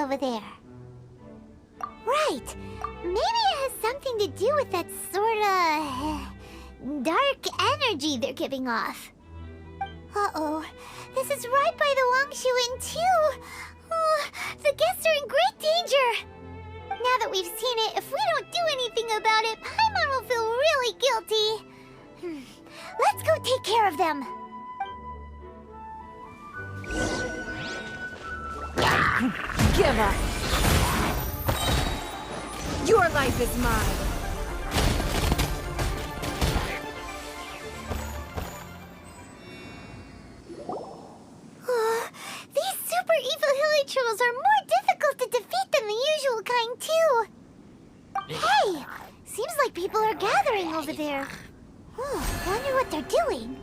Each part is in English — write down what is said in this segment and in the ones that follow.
over there. Right. Maybe it has something to do with that sorta dark energy they're giving off. Uh-oh. This is right by the Wangshu Inn too. Oh, the guests are in great danger. Now that we've seen it, if we don't do anything about it, Paimon will feel really guilty. Let's go take care of them. Give up. Your life is mine. These super evil hilichurls are more difficult to defeat than the usual kind, too. Hey! Seems like people are gathering over there. Wonder what they're doing.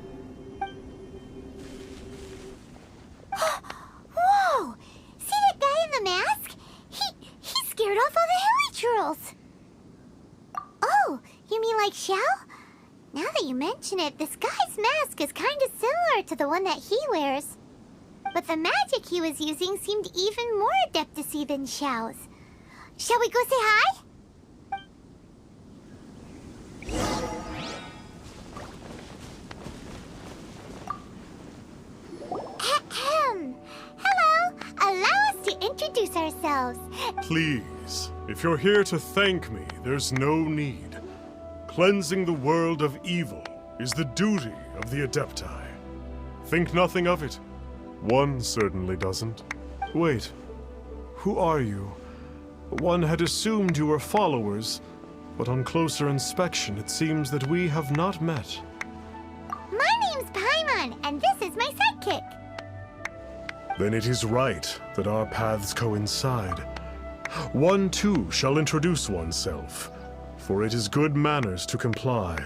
Whoa! See that guy in the mask? He scared off all the hilichurls. Oh, you mean like Xiao? Now that you mention it, this guy's mask is kind of similar to the one that he wears. But the magic he was using seemed even more adeptus-y than Xiao's. Shall we go say hi? Ahem. Hello. Allow us to introduce ourselves. Please, if you're here to thank me, there's no need. Cleansing the world of evil is the duty of the Adepti. Think nothing of it. One certainly doesn't. Wait, who are you? One had assumed you were followers, but on closer inspection it seems that we have not met. My name's Paimon, and this is my sidekick. Then it is right that our paths coincide. One too shall introduce oneself, for it is good manners to comply.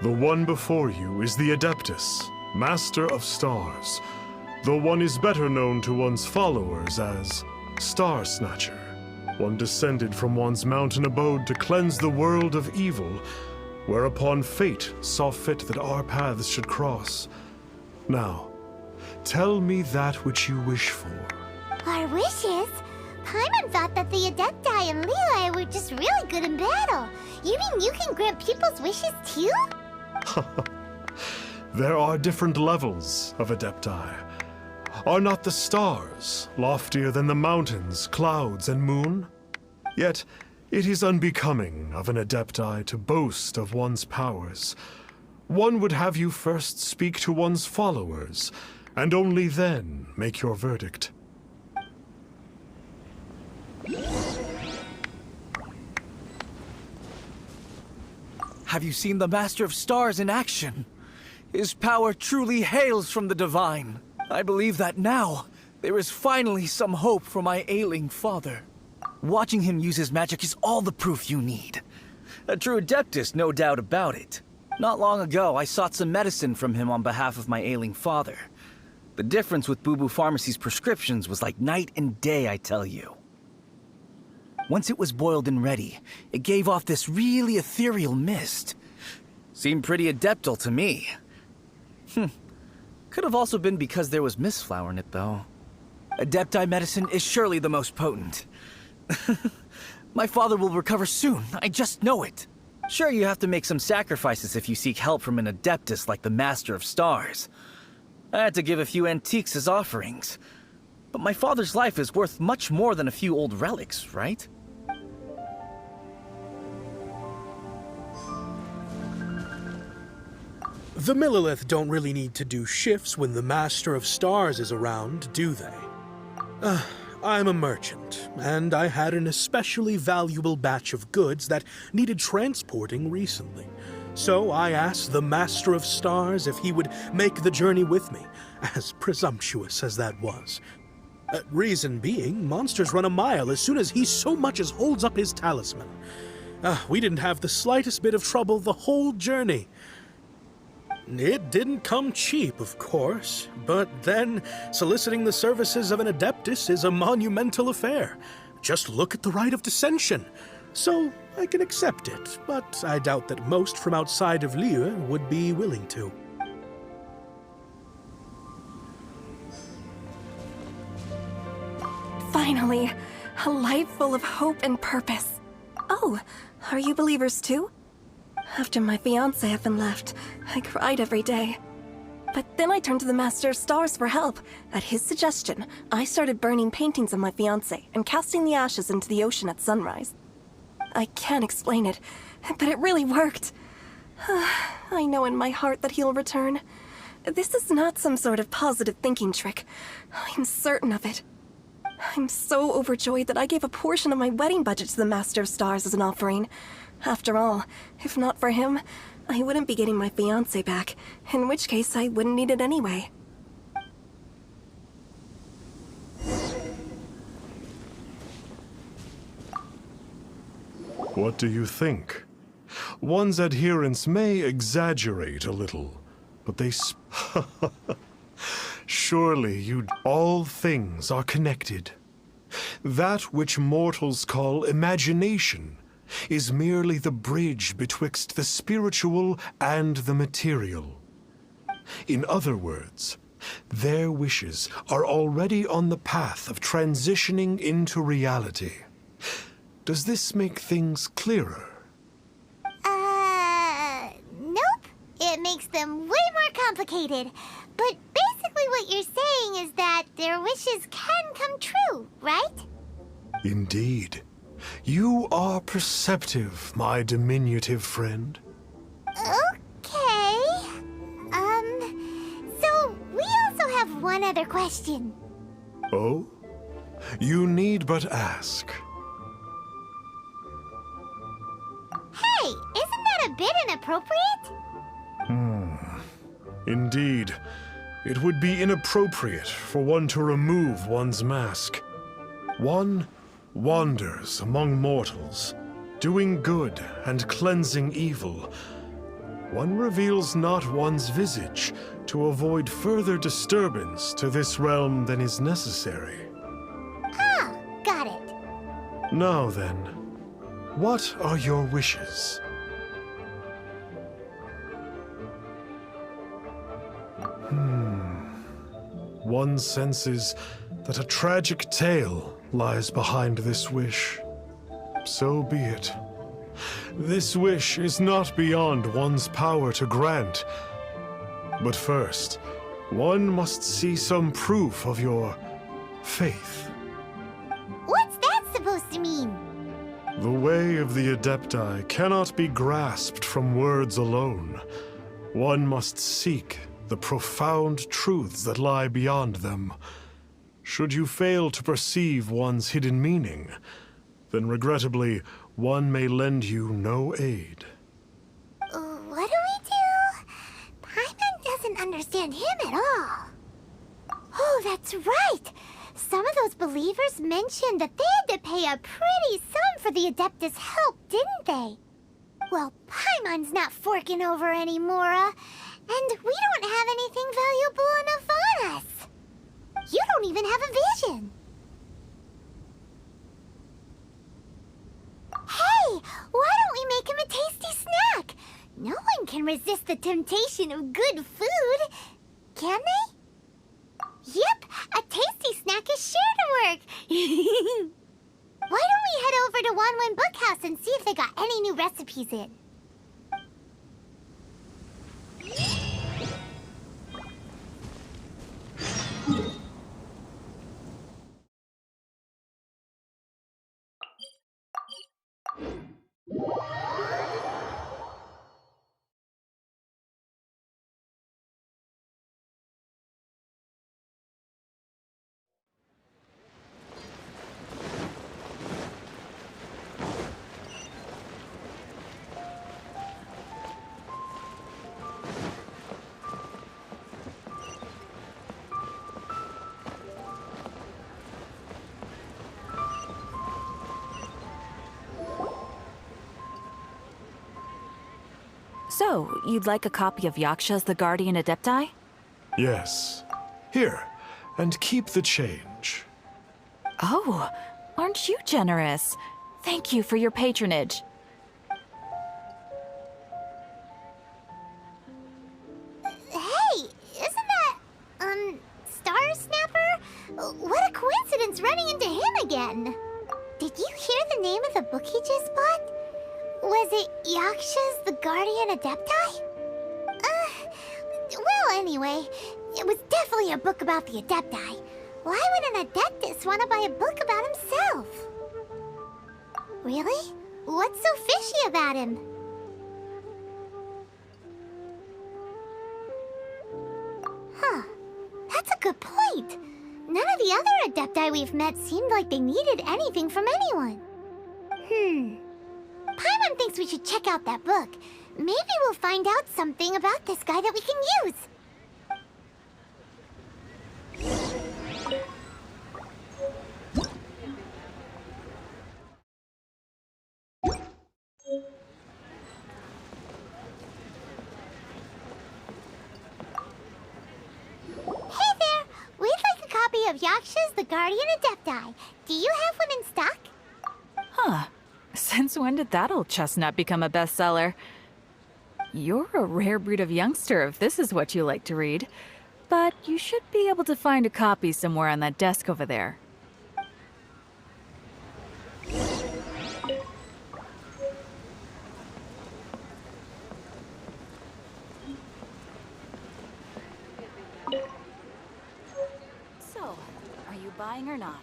The one before you is the Adeptus, Master of Stars. Though one is better known to one's followers as Star Snatcher. One descended from one's mountain abode to cleanse the world of evil, whereupon fate saw fit that our paths should cross. Now, tell me that which you wish for. Our wishes? Paimon thought that the Adepti and Leela were just really good in battle. You mean you can grant people's wishes too? There are different levels of Adepti. Are not the stars loftier than the mountains, clouds, and moon? Yet, it is unbecoming of an Adepti to boast of one's powers. One would have you first speak to one's followers, and only then make your verdict. Have you seen the Master of Stars in action? His power truly hails from the divine. I believe that now, there is finally some hope for my ailing father. Watching him use his magic is all the proof you need. A true Adeptus, no doubt about it. Not long ago, I sought some medicine from him on behalf of my ailing father. The difference with Boo Boo Pharmacy's prescriptions was like night and day, I tell you. Once it was boiled and ready, it gave off this really ethereal mist. Seemed pretty adeptal to me. Could have also been because there was mistflower in it, though. Adepti medicine is surely the most potent. My father will recover soon, I just know it. Sure, you have to make some sacrifices if you seek help from an Adeptus like the Master of Stars. I had to give a few antiques as offerings. But my father's life is worth much more than a few old relics, right? The Millilith don't really need to do shifts when the Master of Stars is around, do they? I'm a merchant, and I had an especially valuable batch of goods that needed transporting recently. So I asked the Master of Stars if he would make the journey with me, as presumptuous as that was. Reason being, monsters run a mile as soon as he so much as holds up his talisman. We didn't have the slightest bit of trouble the whole journey. It didn't come cheap, of course, but then soliciting the services of an Adeptus is a monumental affair. Just look at the Rite of Dissension. So I can accept it, but I doubt that most from outside of Liyue would be willing to. Finally, a life full of hope and purpose. Oh, are you believers too? After my fiancé had been left, I cried every day. But then I turned to the Master of Stars for help. At his suggestion, I started burning paintings of my fiancé and casting the ashes into the ocean at sunrise. I can't explain it, but it really worked. I know in my heart that he'll return. This is not some sort of positive thinking trick. I'm certain of it. I'm so overjoyed that I gave a portion of my wedding budget to the Master of Stars as an offering. After all, if not for him, I wouldn't be getting my fiancé back, in which case I wouldn't need it anyway. What do you think? One's adherents may exaggerate a little, but they surely all things are connected. That which mortals call imagination is merely the bridge betwixt the spiritual and the material. In other words, their wishes are already on the path of transitioning into reality. Does this make things clearer? Nope. It makes them way more complicated. But basically what you're saying is that their wishes can come true, right? Indeed. You are perceptive, my diminutive friend. Okay. So we also have one other question. Oh? You need but ask. Hey, isn't that a bit inappropriate? Indeed. It would be inappropriate for one to remove one's mask. One wanders among mortals, doing good and cleansing evil. One reveals not one's visage to avoid further disturbance to this realm than is necessary. Ah, got it. Now then, what are your wishes? One senses that a tragic tale lies behind this wish. So be it. This wish is not beyond one's power to grant. But first, one must see some proof of your faith. What's that supposed to mean? The way of the Adepti cannot be grasped from words alone. One must seek the profound truths that lie beyond them. Should you fail to perceive one's hidden meaning, then regrettably, one may lend you no aid. What do we do? Paimon doesn't understand him at all. Oh, that's right! Some of those believers mentioned that they had to pay a pretty sum for the Adeptus' help, didn't they? Well, Paimon's not forking over anymore, and we don't have anything valuable enough on us. You don't even have a vision. Hey, why don't we make him a tasty snack? No one can resist the temptation of good food, can they? Yep, a tasty snack is sure to work. Why don't we head over to Wanwen Bookhouse and see if they got any new recipes in? So, you'd like a copy of Yaksha's The Guardian Adepti? Yes. Here, and keep the change. Oh, aren't you generous? Thank you for your patronage. Hey, isn't that, Star Snapper? What a coincidence running into him again. Did you hear the name of the book he just bought? Was it Yaksha's The Guardian Adepti? Well, anyway, it was definitely a book about the Adepti. Why would an Adeptus want to buy a book about himself? Really? What's so fishy about him? Huh. That's a good point. None of the other Adepti we've met seemed like they needed anything from anyone. Paimon thinks we should check out that book. Maybe we'll find out something about this guy that we can use. Hey there! We'd like a copy of Yaksha's The Guardian Adepti. Do you have one in stock? Huh. Since when did that old chestnut become a bestseller? You're a rare breed of youngster if this is what you like to read. But you should be able to find a copy somewhere on that desk over there. So, are you buying or not?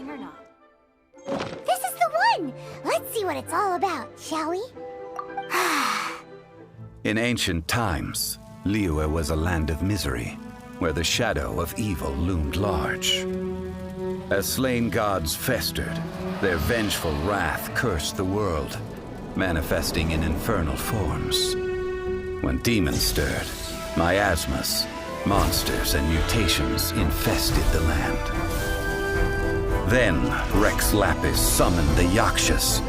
Or not? This is the one! Let's see what it's all about, shall we? In ancient times, Liyue was a land of misery, where the shadow of evil loomed large. As slain gods festered, their vengeful wrath cursed the world, manifesting in infernal forms. When demons stirred, miasmas, monsters, and mutations infested the land. Then Rex Lapis summoned the Yakshas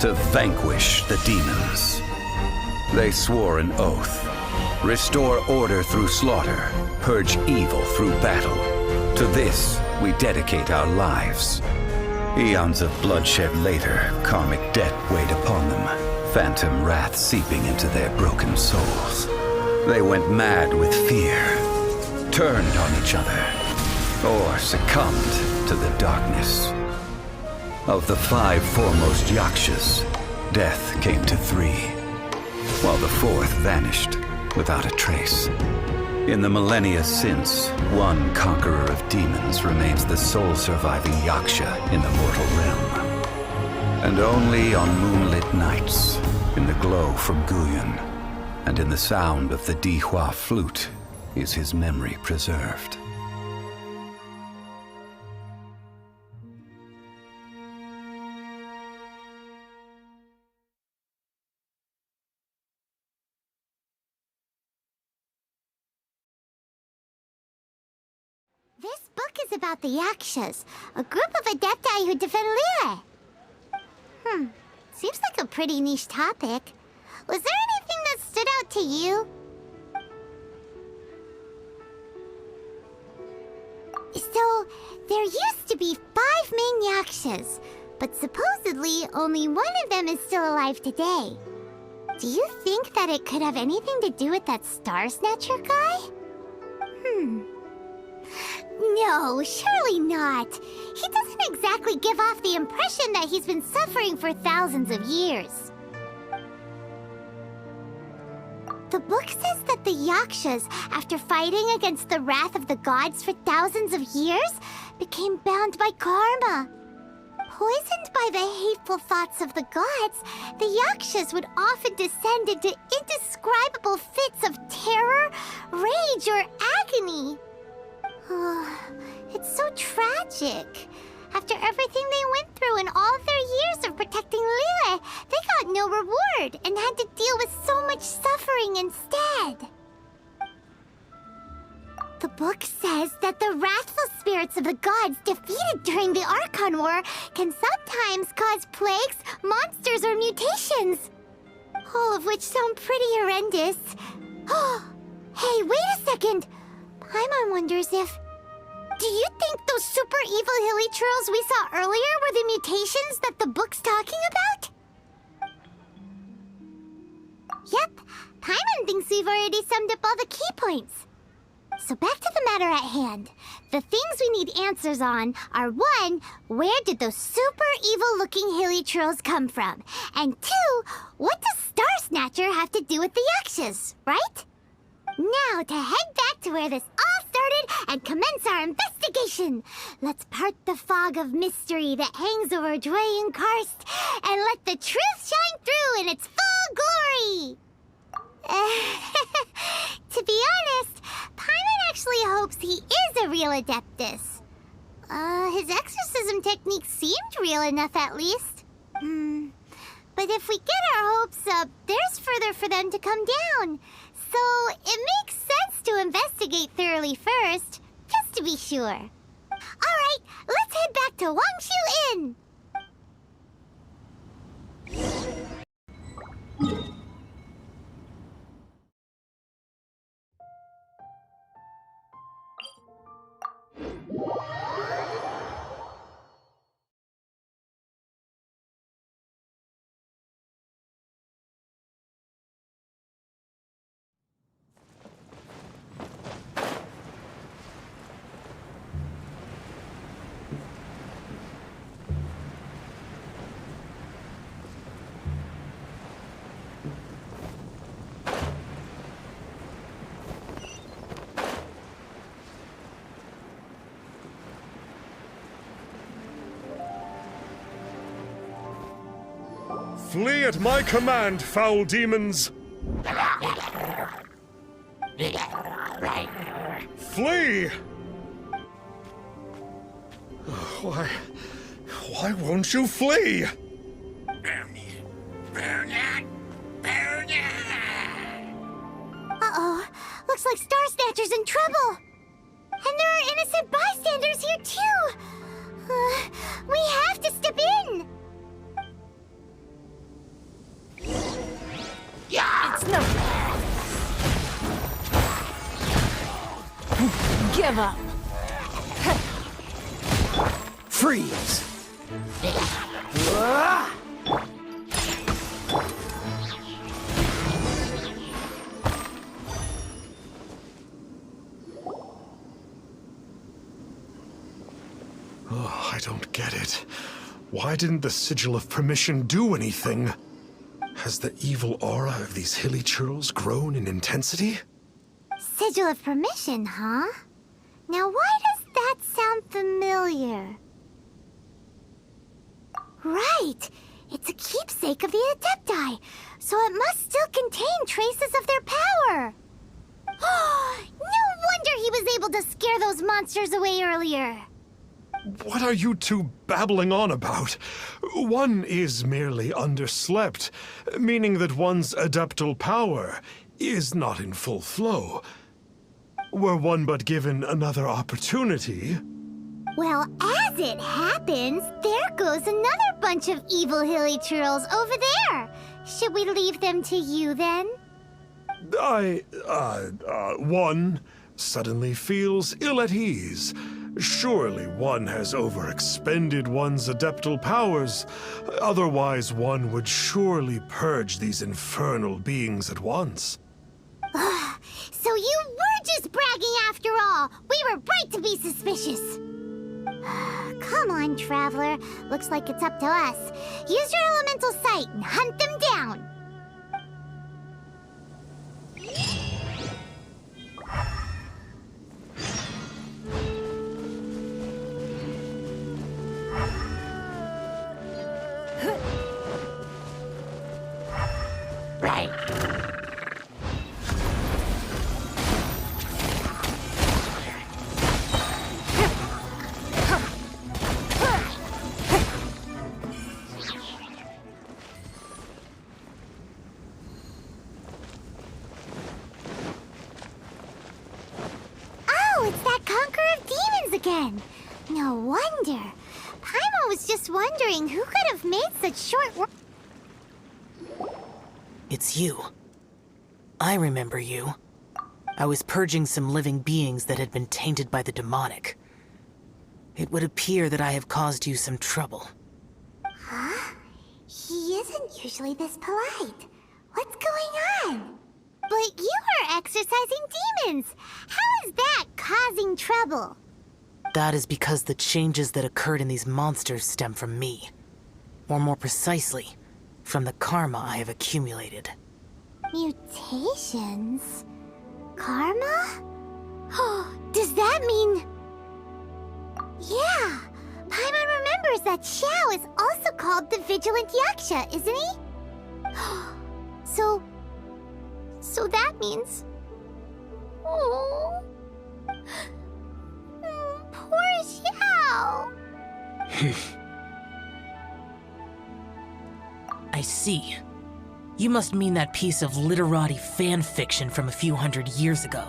to vanquish the demons. They swore an oath: restore order through slaughter, purge evil through battle. To this we dedicate our lives. Eons of bloodshed later, karmic debt weighed upon them, phantom wrath seeping into their broken souls. They went mad with fear, turned on each other, or succumbed to the darkness. Of the 5 foremost Yakshas, death came to 3, while the 4th vanished without a trace. In the millennia since, one conqueror of demons remains the sole surviving Yaksha in the mortal realm. And only on moonlit nights, in the glow from Guyon, and in the sound of the Dihua flute, is his memory preserved. This book is about the Yakshas, a group of Adepti who defend Liyue. Seems like a pretty niche topic. Was there anything that stood out to you? So, there used to be 5 main Yakshas, but supposedly only one of them is still alive today. Do you think that it could have anything to do with that Star Snatcher guy? No, surely not. He doesn't exactly give off the impression that he's been suffering for thousands of years. The book says that the Yakshas, after fighting against the wrath of the gods for thousands of years, became bound by karma. Poisoned by the hateful thoughts of the gods, the Yakshas would often descend into indescribable fits of terror, rage, or agony. It's so tragic. After everything they went through in all their years of protecting Liyue, they got no reward and had to deal with so much suffering instead. The book says that the wrathful spirits of the gods defeated during the Archon War can sometimes cause plagues, monsters, or mutations. All of which sound pretty horrendous. Hey, wait a second! Paimon wonders if... Do you think those super evil hilly churls we saw earlier were the mutations that the book's talking about? Yep, Paimon thinks we've already summed up all the key points. So back to the matter at hand. The things we need answers on are 1, where did those super evil-looking hilly churls come from? And 2, what does Star Snatcher have to do with the Yakshas, right? Now to head back to where this all started and commence our investigation. Let's part the fog of mystery that hangs over Dwayne Karst and let the truth shine through in its full glory. To be honest, Paimon actually hopes he is a real Adeptus. His exorcism technique seemed real enough at least. But if we get our hopes up, there's further for them to come down. So it makes sense to investigate thoroughly first, just to be sure. Alright, let's head back to Wangshu Inn! Flee at my command, foul demons! Flee! Why won't you flee? Uh-oh, looks like Star Snatcher's in trouble. And there are innocent bystanders here too. We have to step in. It's no... Give up. Freeze! Oh, I don't get it. Why didn't the Sigil of Permission do anything? Has the evil aura of these hilly churls grown in intensity? Sigil of Permission, huh? Now why does that sound familiar? Right! It's a keepsake of the Adepti, so it must still contain traces of their power! No wonder he was able to scare those monsters away earlier! What are you two babbling on about? One is merely underslept, meaning that one's adeptal power is not in full flow. Were one but given another opportunity... Well, as it happens, there goes another bunch of evil hilly churls over there. Should we leave them to you, then? One suddenly feels ill at ease. Surely one has overexpended one's adeptal powers. Otherwise, one would surely purge these infernal beings at once. So you were just bragging after all! We were right to be suspicious! Come on, Traveler. Looks like it's up to us. Use your elemental sight and hunt them down! again. No wonder. Paimon was just wondering who could have made such short work. It's you. I remember you. I was purging some living beings that had been tainted by the demonic. It would appear that I have caused you some trouble. Huh? He isn't usually this polite. What's going on? But you are exorcising demons! How is that causing trouble? That is because the changes that occurred in these monsters stem from me. Or more precisely, from the karma I have accumulated. Mutations? Karma? Oh, does that mean... Yeah! Paimon remembers that Xiao is also called the Vigilant Yaksha, isn't he? So that means... Oh... Poor Xiao! I see. You must mean that piece of literati fan fiction from a few hundred years ago.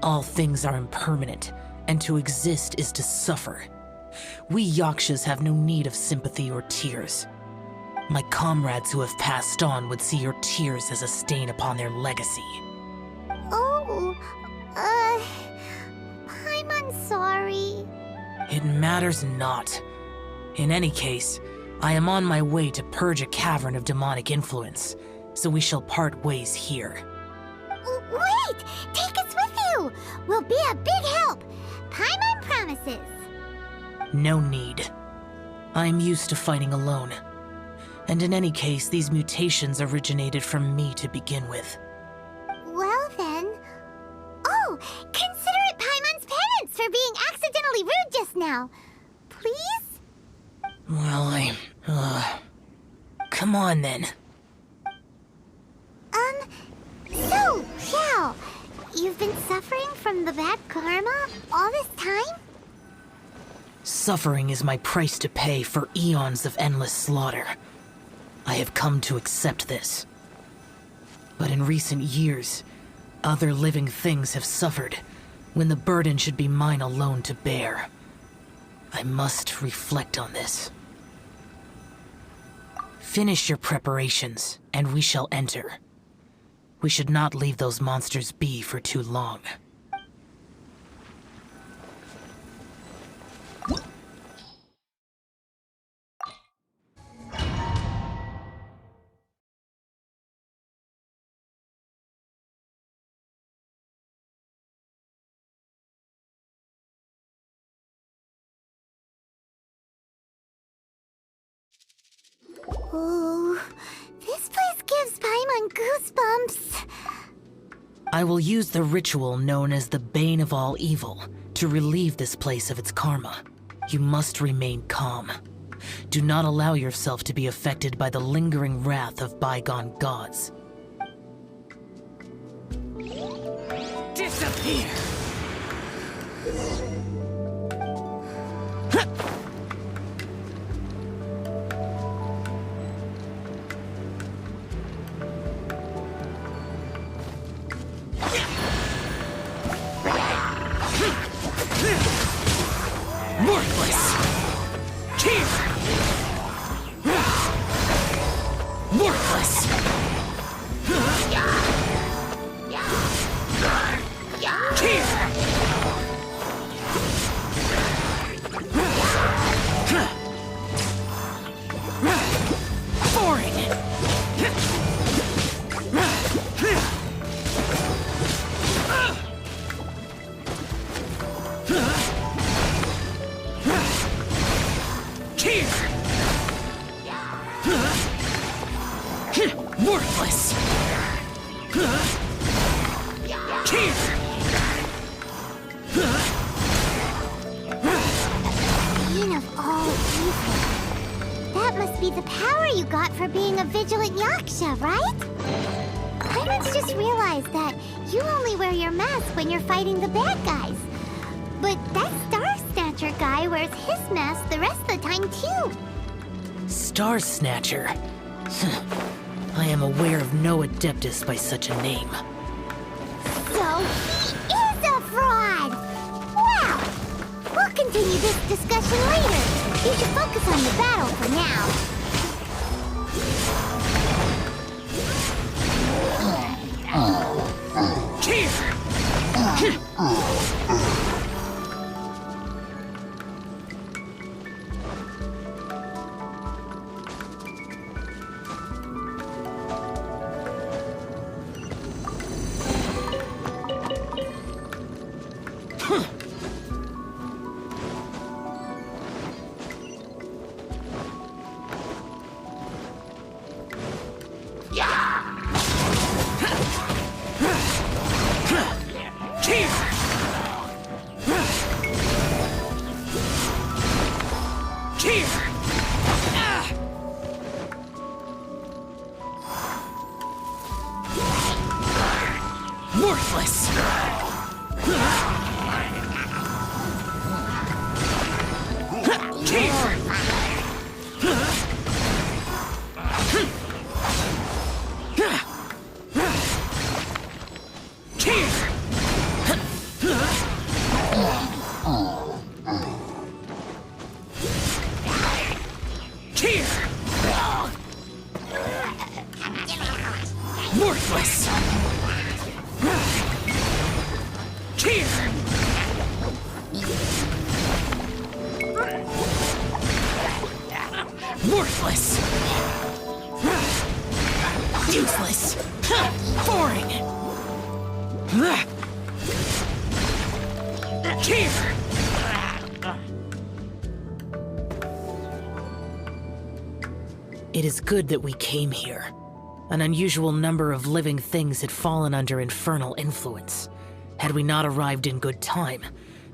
All things are impermanent, and to exist is to suffer. We Yakshas have no need of sympathy or tears. My comrades who have passed on would see your tears as a stain upon their legacy. Oh, I'm sorry. It matters not. In any case, I am on my way to purge a cavern of demonic influence, so we shall part ways here. Wait! Take us with you! We'll be a big help! Paimon promises! No need. I am used to fighting alone. And in any case, these mutations originated from me to begin with. Well then... Oh! Consider it Paimon's penance for being accidentally rude just now! Please? Well, come on then. So, Xiao, you've been suffering from the bad karma all this time? Suffering is my price to pay for eons of endless slaughter. I have come to accept this. But in recent years, other living things have suffered, when the burden should be mine alone to bear. I must reflect on this. Finish your preparations, and we shall enter. We should not leave those monsters be for too long. Ooh, this place gives Paimon goosebumps. I will use the ritual known as the Bane of All Evil to relieve this place of its karma. You must remain calm. Do not allow yourself to be affected by the lingering wrath of bygone gods. Disappear! Worthless! Here! Worthless! Worthless! Bane of all evil. That must be the power you got for being a vigilant yaksha, right? Paimon's just realized that you only wear your mask when you're fighting the bad guys. But that Star Snatcher guy wears his mask the rest of the time, too. Star Snatcher? I am aware of no adeptus by such a name. So he is a fraud! continue this discussion later. You should focus on the battle for now. Worthless! Worthless! Worthless! Useless! Boring! It is good that we came here. An unusual number of living things had fallen under infernal influence. Had we not arrived in good time,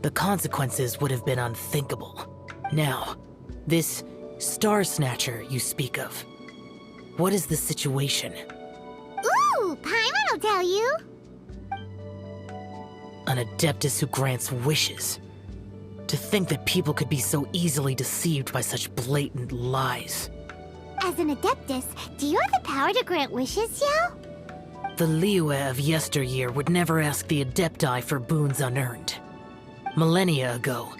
the consequences would have been unthinkable. Now, this Star Snatcher you speak of, what is the situation? Ooh, Paimon will tell you. An Adeptus who grants wishes. To think that people could be so easily deceived by such blatant lies. As an Adeptus, do you have the power to grant wishes, Xiao? The Liyue of yesteryear would never ask the Adepti for boons unearned. Millennia ago,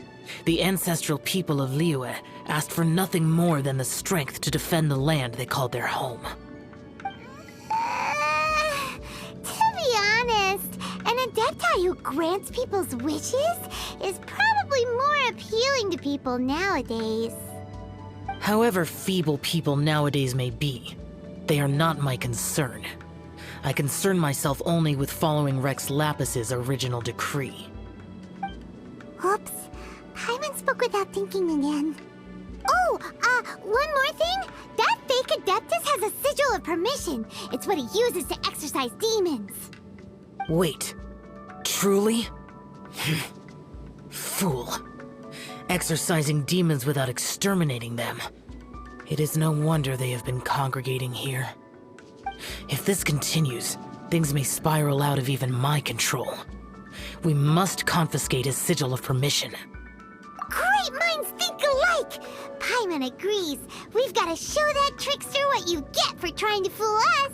the ancestral people of Liyue asked for nothing more than the strength to defend the land they called their home. To be honest, an Adepti who grants people's wishes is probably more appealing to people nowadays. However feeble people nowadays may be, they are not my concern. I concern myself only with following Rex Lapis's original decree. Oops. Paimon spoke without thinking again. Oh, one more thing. That fake Adeptus has a sigil of permission. It's what he uses to exorcise demons. Wait, truly? Fool. Exorcising demons without exterminating them. It is no wonder they have been congregating here. If this continues, things may spiral out of even my control. We must confiscate his sigil of permission. Great minds think alike! Paimon agrees. We've got to show that trickster what you get for trying to fool us.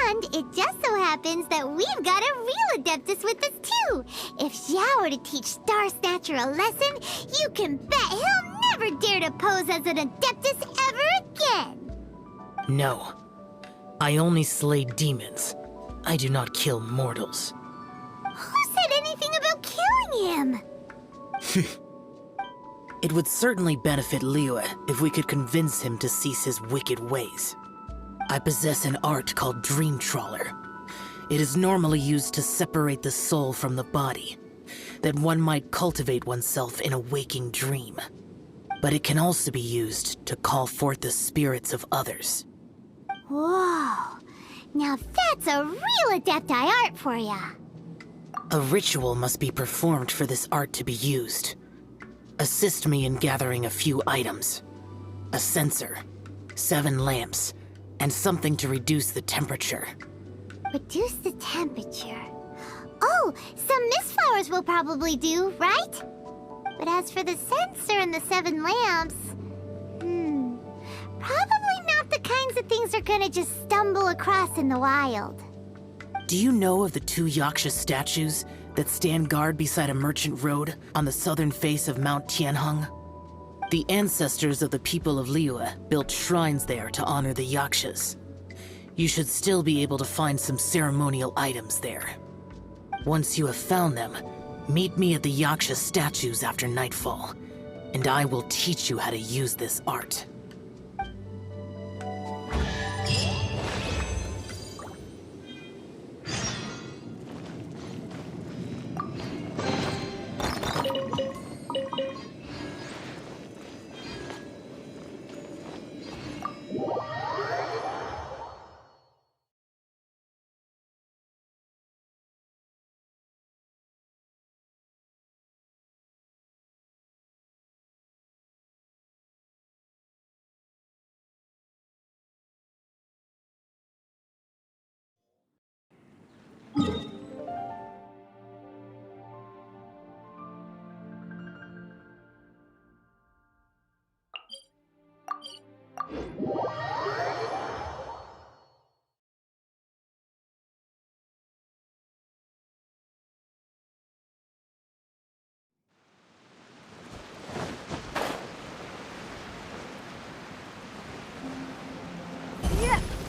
And it just so happens that we've got a real Adeptus with us too. If Xiao were to teach Star Snatcher a lesson, you can bet he'll never dare to pose as an Adeptus ever again. No. I only slay demons. I do not kill mortals. Who said anything about killing him? It would certainly benefit Liyue if we could convince him to cease his wicked ways. I possess an art called Dream Trawler. It is normally used to separate the soul from the body, that one might cultivate oneself in a waking dream. But it can also be used to call forth the spirits of others. Whoa. Now that's a real Adepti art for ya. A ritual must be performed for this art to be used. Assist me in gathering a few items. A censer, 7 lamps, and something to reduce the temperature. Reduce the temperature. Oh, some mist flowers will probably do, right? But as for the censer and the 7 lamps... probably not the kinds of things they're gonna just stumble across in the wild. Do you know of the 2 Yaksha statues that stand guard beside a merchant road on the southern face of Mount Tianheng? The ancestors of the people of Liyue built shrines there to honor the Yakshas. You should still be able to find some ceremonial items there. Once you have found them, meet me at the Yaksha statues after nightfall, and I will teach you how to use this art.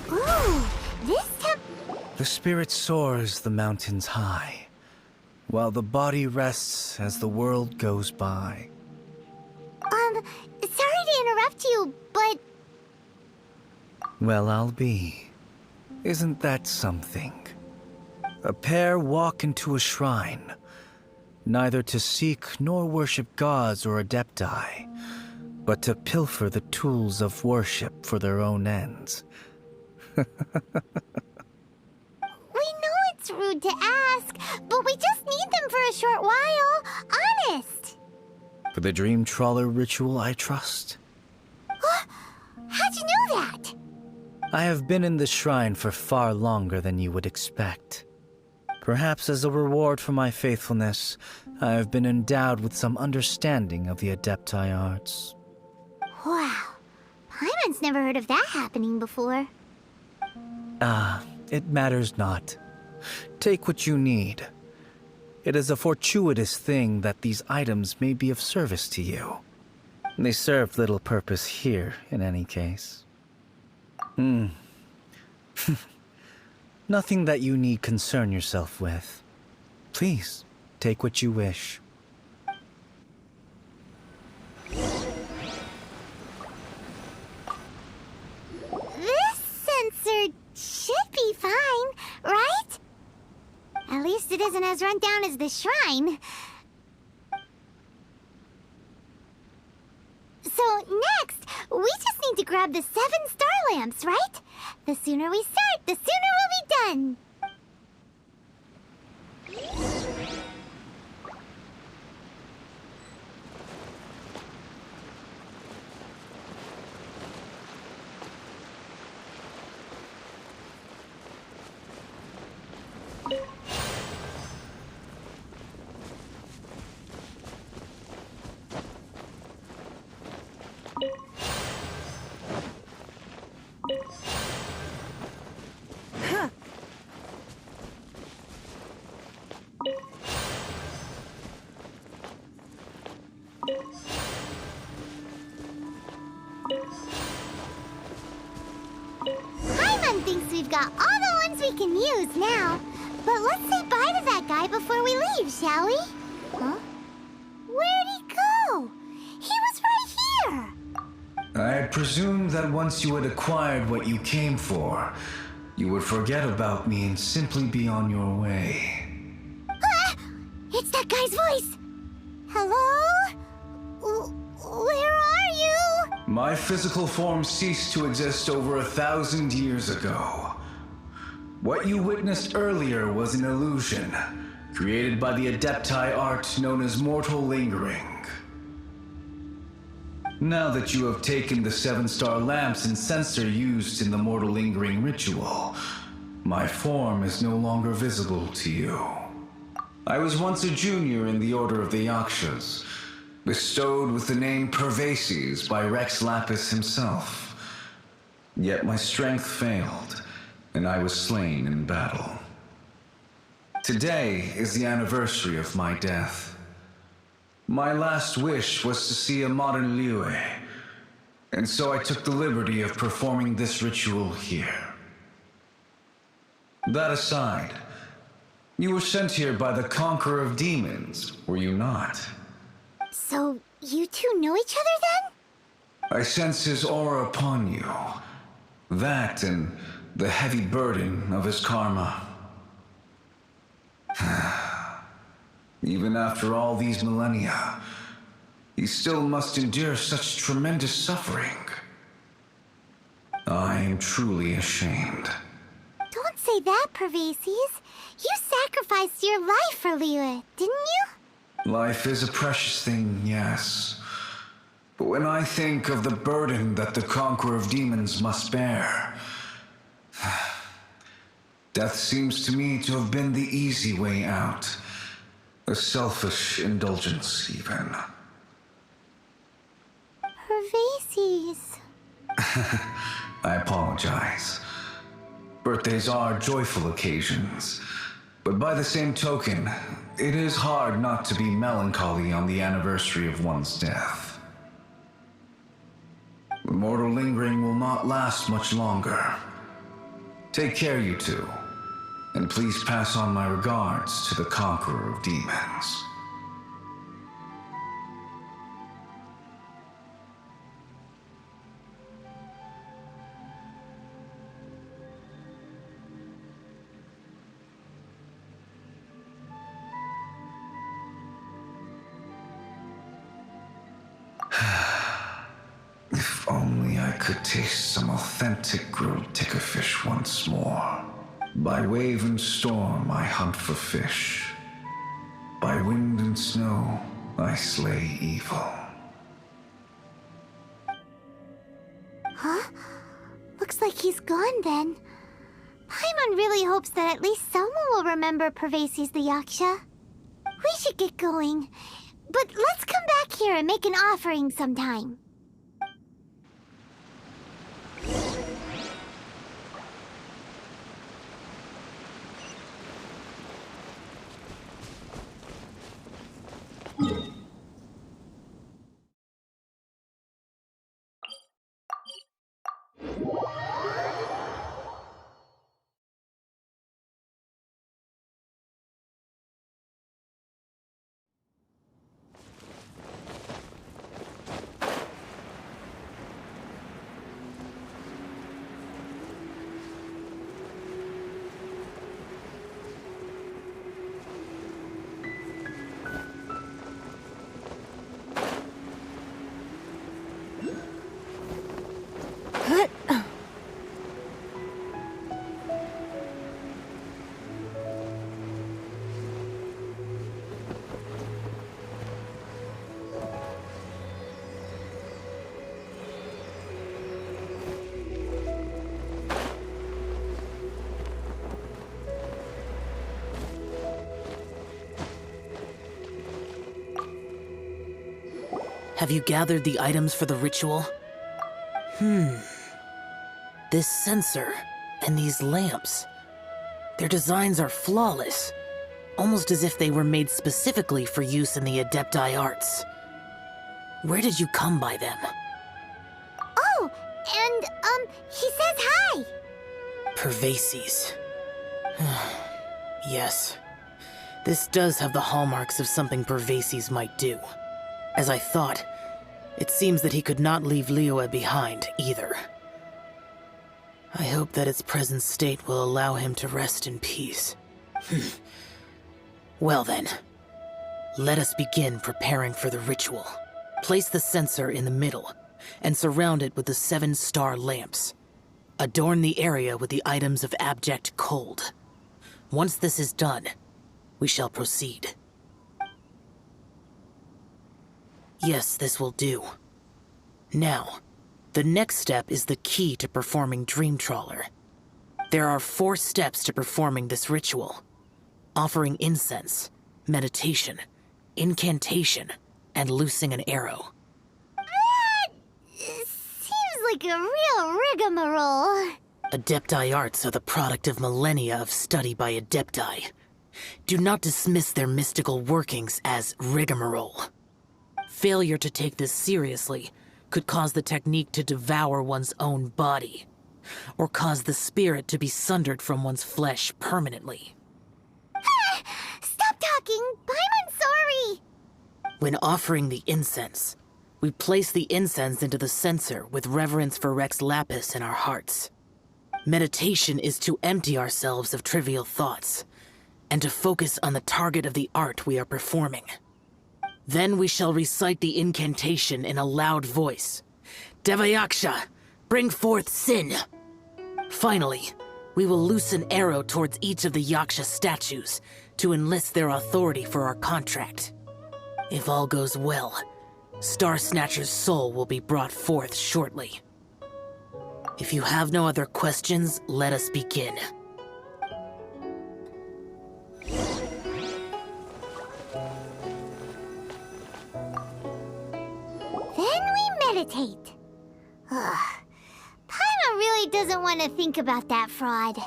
Ooh, this The spirit soars the mountains high, while the body rests as the world goes by. Sorry to interrupt you, but Well, I'll be. Isn't that something? A pair walk into a shrine, neither to seek nor worship gods or adepti, but to pilfer the tools of worship for their own ends. we know it's rude to ask, but we just need them for a short while. Honest. For the dream trawler ritual, I trust. How'd you know that? I have been in the shrine for far longer than you would expect. Perhaps as a reward for my faithfulness, I have been endowed with some understanding of the adepti arts. Wow. Paimon's never heard of that happening before. It matters not. Take what you need. It is a fortuitous thing that these items may be of service to you. They serve little purpose here, in any case. Nothing that you need concern yourself with. Please, take what you wish. This sensor should be fine, right? At least it isn't as run down as the shrine. So next, we just need to grab the 7 star lamps, right? The sooner we start, the sooner we'll be done. Paimon thinks we've got all the ones we can use now. But let's say bye to that guy before we leave, shall we? Huh? Where'd he go? He was right here! I presumed that once you had acquired what you came for, you would forget about me and simply be on your way. It's that guy's voice! Hello? Where are you? My physical form ceased to exist over 1,000 years ago. What you witnessed earlier was an illusion, created by the adepti art known as mortal lingering. Now that you have taken the 7 star lamps and sensor used in the mortal lingering ritual, my form is no longer visible to you. I was once a junior in the Order of the Yakshas, bestowed with the name Pervases by Rex Lapis himself. Yet my strength failed, and I was slain in battle. Today is the anniversary of my death. My last wish was to see a modern Liyue, and so I took the liberty of performing this ritual here. That aside, you were sent here by the Conqueror of Demons, were you not? So, you two know each other then? I sense his aura upon you. That and the heavy burden of his karma. Even after all these millennia, he still must endure such tremendous suffering. I am truly ashamed. Don't say that, Pervases. You sacrificed your life for Liyue, didn't you? Life is a precious thing, yes. But when I think of the burden that the Conqueror of Demons must bear, death seems to me to have been the easy way out. A selfish indulgence, even. Pervases. I apologize. Birthdays are joyful occasions, but by the same token, it is hard not to be melancholy on the anniversary of one's death. The mortal lingering will not last much longer. Take care, you two, and please pass on my regards to the Conqueror of Demons. If only I could taste some authentic grilled tickerfish once more. By wave and storm I hunt for fish. By wind and snow I slay evil. Huh? Looks like he's gone then. Paimon really hopes that at least someone will remember Pervases the Yaksha. We should get going. But let's come back here and make an offering sometime. Have you gathered the items for the ritual? This sensor and these lamps. Their designs are flawless, almost as if they were made specifically for use in the Adepti arts. Where did you come by them? Oh, and, he says hi! Pervases. Yes. This does have the hallmarks of something Pervases might do. As I thought, it seems that he could not leave Liyue behind, either. I hope that its present state will allow him to rest in peace. Well then, let us begin preparing for the ritual. Place the censer in the middle, and surround it with the 7-star lamps. Adorn the area with the items of abject cold. Once this is done, we shall proceed. Yes, this will do. Now, the next step is the key to performing Dream Trawler. There are 4 steps to performing this ritual. Offering incense, meditation, incantation, and loosing an arrow. Seems like a real rigmarole. Adepti arts are the product of millennia of study by Adepti. Do not dismiss their mystical workings as rigmarole. Failure to take this seriously could cause the technique to devour one's own body, or cause the spirit to be sundered from one's flesh permanently. Stop talking! I'm sorry! When offering the incense, we place the incense into the censer with reverence for Rex Lapis in our hearts. Meditation is to empty ourselves of trivial thoughts, and to focus on the target of the art we are performing. Then we shall recite the incantation in a loud voice. Devayaksha, bring forth sin! Finally, we will loose an arrow towards each of the Yaksha statues to enlist their authority for our contract. If all goes well, Star Snatcher's soul will be brought forth shortly. If you have no other questions, let us begin. Then we meditate. Ugh. Paimon really doesn't want to think about that fraud.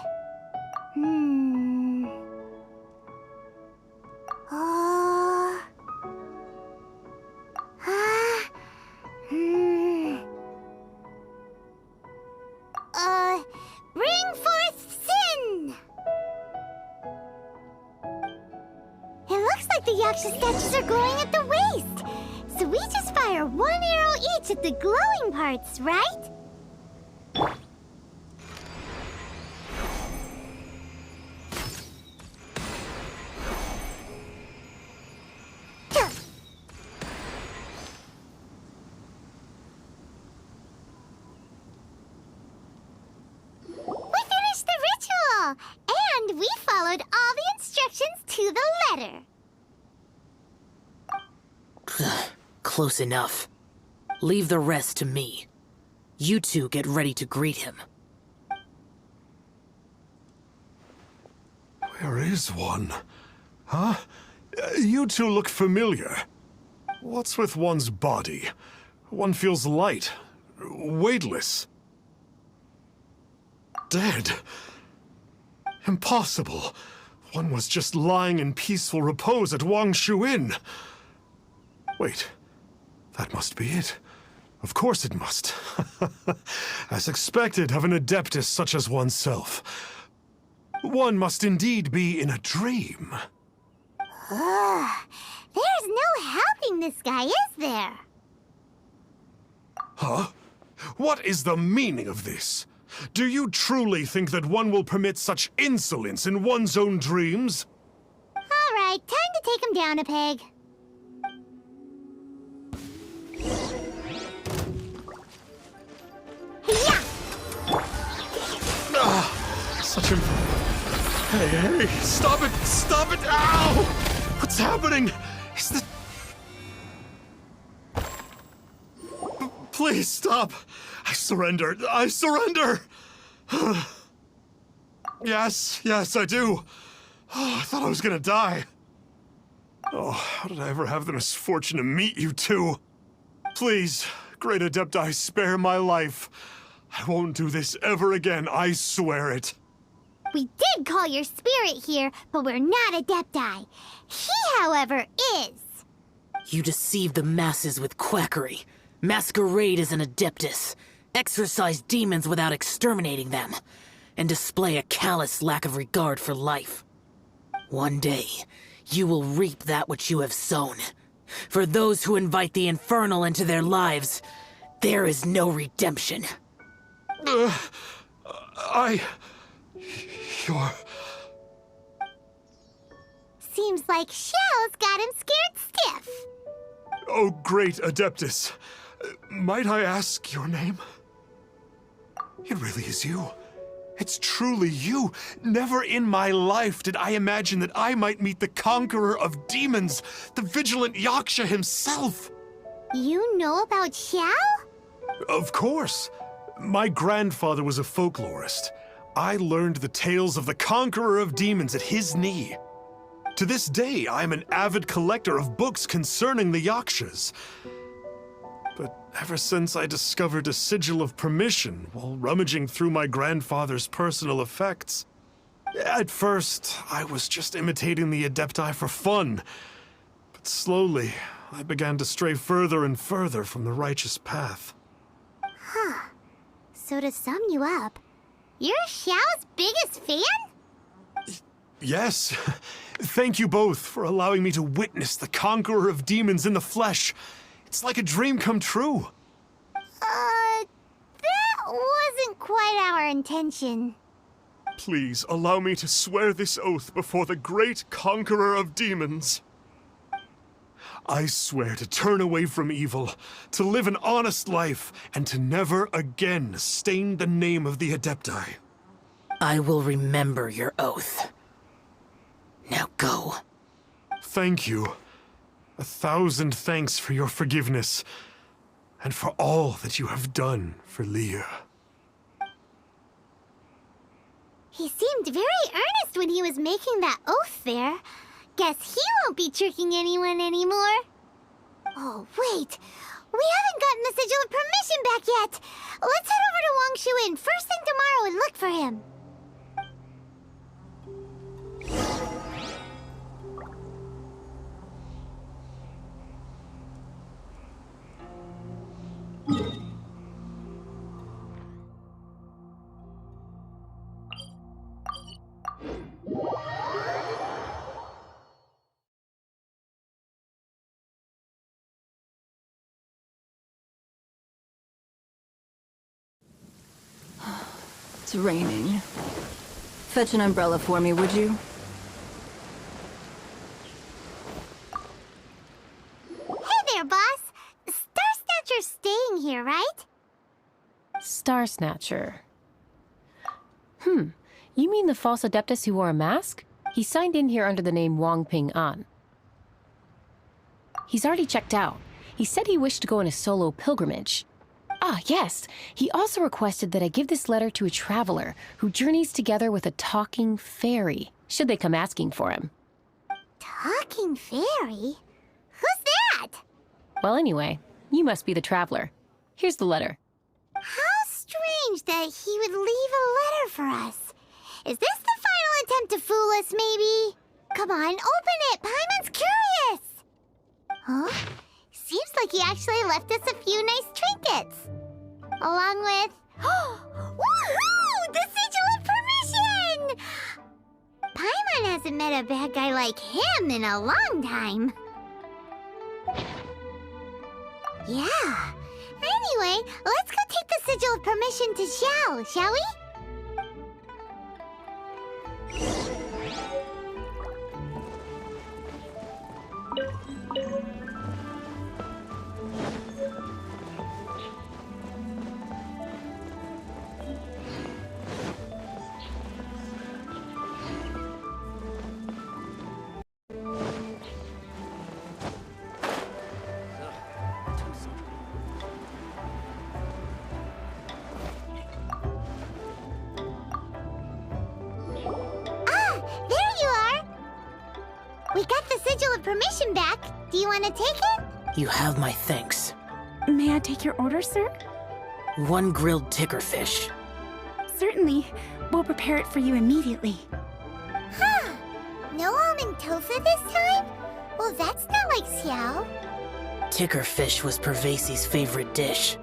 Bring forth sin! It looks like the Yaksha statues are glowing at the waist. So we just fire one arrow each at the glowing parts, right? And we followed all the instructions to the letter. Close enough. Leave the rest to me. You two get ready to greet him. Where is one? Huh? You two look familiar. What's with one's body? One feels light, weightless. Dead. Impossible. One was just lying in peaceful repose at Wangshu Inn. Wait, that must be it. Of course it must. As expected of an adeptus such as oneself. One must indeed be in a dream. There's no helping this guy, is there? Huh? What is the meaning of this? Do you truly think that one will permit such insolence in one's own dreams? All right, time to take him down a peg. Yeah! Such a... Hey, stop it! Stop it! Ow! What's happening? Is the... Please stop! I surrender! I surrender! Yes, I do. I thought I was gonna die. Oh, how did I ever have the misfortune to meet you two? Please, Great Adepti, spare my life. I won't do this ever again, I swear it. We did call your spirit here, but we're not Adepti. He, however, is. You deceive the masses with quackery, masquerade as an adeptus, exorcise demons without exterminating them, and display a callous lack of regard for life. One day, you will reap that which you have sown. For those who invite the infernal into their lives, there is no redemption. You're... Seems like Xiao's got him scared stiff. Oh, great Adeptus. Might I ask your name? It really is you. It's truly you. Never in my life did I imagine that I might meet the conqueror of demons, the vigilant Yaksha himself. You know about Xiao? Of course. My grandfather was a folklorist. I learned the tales of the conqueror of demons at his knee. To this day, I am an avid collector of books concerning the Yakshas. But ever since I discovered a sigil of permission while rummaging through my grandfather's personal effects, At first, I was just imitating the Adepti for fun. But slowly, I began to stray further and further from the righteous path. So to sum you up, you're Xiao's biggest fan? Yes. Thank you both for allowing me to witness the conqueror of demons in the flesh. It's like a dream come true. That wasn't quite our intention. Please allow me to swear this oath before the great conqueror of demons. I swear to turn away from evil, to live an honest life, and to never again stain the name of the Adepti. I will remember your oath. Now go. Thank you. 1,000 thanks for your forgiveness, and for all that you have done for Leah. He seemed very earnest when he was making that oath there. Guess he won't be tricking anyone anymore. Oh, wait. We haven't gotten the Sigil of Permission back yet. Let's head over to Wangshuin first thing tomorrow and look for him. It's raining. Fetch an umbrella for me, would you? Hey there, boss. Star Snatcher's staying here, right? Star Snatcher. You mean the false Adeptus who wore a mask? He signed in here under the name Wang Ping An. He's already checked out. He said he wished to go on a solo pilgrimage. Ah, yes. He also requested that I give this letter to a traveler who journeys together with a talking fairy, should they come asking for him. Talking fairy? Who's that? Well, anyway, you must be the traveler. Here's the letter. How strange that he would leave a letter for us. Is this the final attempt to fool us, maybe? Come on, open it! Paimon's curious! Huh? Seems like he actually left us a few nice trinkets. Along with... Woohoo! The Sigil of Permission! Paimon hasn't met a bad guy like him in a long time. Yeah. Anyway, let's go take the Sigil of Permission to Xiao, shall we? We got the Sigil of Permission back. Do you want to take it? You have my thanks. May I take your order, sir? 1 grilled tickerfish. Certainly. We'll prepare it for you immediately. Huh. No almond tofu this time? Well, that's not like Xiao. Tickerfish was Pervasi's favorite dish.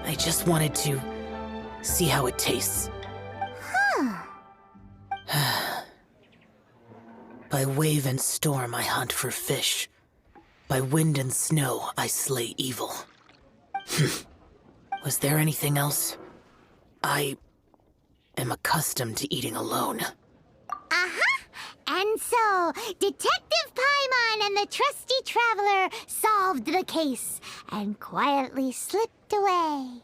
I just wanted to see how it tastes. Huh. By wave and storm I hunt for fish. By wind and snow I slay evil. Was there anything else? I am accustomed to eating alone. Uh-huh. And so, Detective Paimon and the trusty traveler solved the case and quietly slipped away.